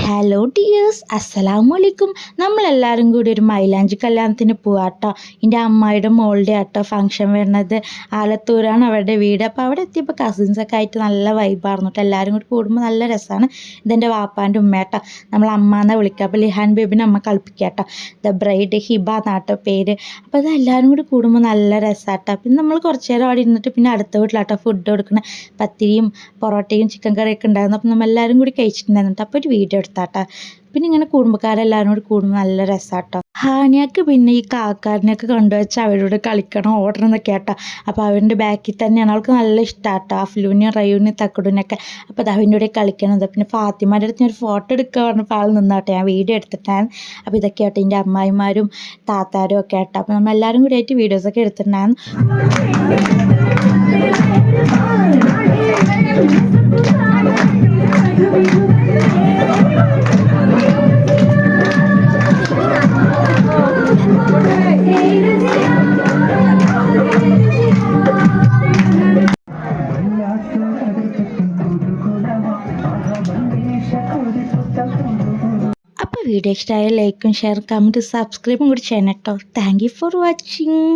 Hello dears, അസ്സലാമലൈക്കും. നമ്മളെല്ലാവരും കൂടി ഒരു മൈലാഞ്ചി കല്യാണത്തിന് പോവാട്ടോ. എൻ്റെ അമ്മായിയുടെ മോളുടെ ആട്ടോ ഫംഗ്ഷൻ വരുന്നത്. ആലത്തൂരാണ് അവരുടെ വീട്. അപ്പോൾ അവിടെ എത്തിയപ്പോൾ കസിൻസൊക്കെ ആയിട്ട് നല്ല വൈബായിരുന്നു കേട്ടോ. എല്ലാവരും കൂടി കൂടുമ്പോൾ നല്ല രസമാണ്. ഇതെൻ്റെ വാപ്പാൻ്റെ ഉമ്മയാട്ടോ. നമ്മൾ അമ്മ എന്നാണ് വിളിക്കുക. അപ്പോൾ ലിഹാൻ ബേബിനെ അമ്മ കളിപ്പിക്കാട്ടോ. ദ ബ്രൈഡ് ഹിബ എന്നാട്ടോ പേര്. അപ്പോൾ അത് എല്ലാവരും കൂടി കൂടുമ്പോൾ നല്ല രസമാട്ടോ. പിന്നെ നമ്മൾ കുറച്ച് നേരം അവിടെ ഇരുന്നിട്ട് പിന്നെ അടുത്ത വീട്ടിലാട്ടോ ഫുഡ് കൊടുക്കണം. പത്തിരിയും പൊറോട്ടയും ചിക്കൻ കറിയൊക്കെ ഉണ്ടായിരുന്നു. അപ്പോൾ നമ്മൾ എല്ലാവരും കൂടി കഴിച്ചിട്ടുണ്ടായിരുന്നു. അപ്പോൾ ഒരു വീഡിയോ എടുത്താട്ടോ. പിന്നെ ഇങ്ങനെ കുടുംബക്കാരെല്ലാവരും കൂടി കൂടുമ്പോൾ നല്ല രസമാട്ടോ. ഹാനിയക്ക് പിന്നെ ഈ കാക്കാരനെയൊക്കെ കണ്ടുവച്ചാൽ അവരോട് കളിക്കണം, ഓടണം എന്നൊക്കെ ആട്ടോ. അപ്പോൾ അവരുടെ ബാക്കിൽ തന്നെയാണ്. അവൾക്ക് നല്ല ഇഷ്ടമാട്ടോ അഫ്ലൂനെയും റയൂനെയും തക്കുടിനൊക്കെ. അപ്പോൾ അത് അവൻ്റെ കൂടെ കളിക്കണത്. പിന്നെ ഫാത്തിമാരുടെ അടുത്ത് ഞാൻ ഒരു ഫോട്ടോ എടുക്കുക പറഞ്ഞപ്പോൾ ആൾ നിന്നാട്ടെ, ഞാൻ വീഡിയോ എടുത്തിട്ടാണ്. അപ്പോൾ ഇതൊക്കെ ആട്ടെ എൻ്റെ അമ്മായിമാരും താത്താരും ഒക്കെ ആട്ടോ. അപ്പോൾ നമ്മൾ എല്ലാവരും കൂടി ആയിട്ട് വീഡിയോസൊക്കെ എടുത്തിട്ടുണ്ടായിരുന്നു. അപ്പോൾ വീഡിയോ ഇഷ്ടമായ ലൈക്കും ഷെയർ കമൻറ്റ് സബ്സ്ക്രൈബും കൂടി ചെയ്യണം കേട്ടോ. Thank you for watching.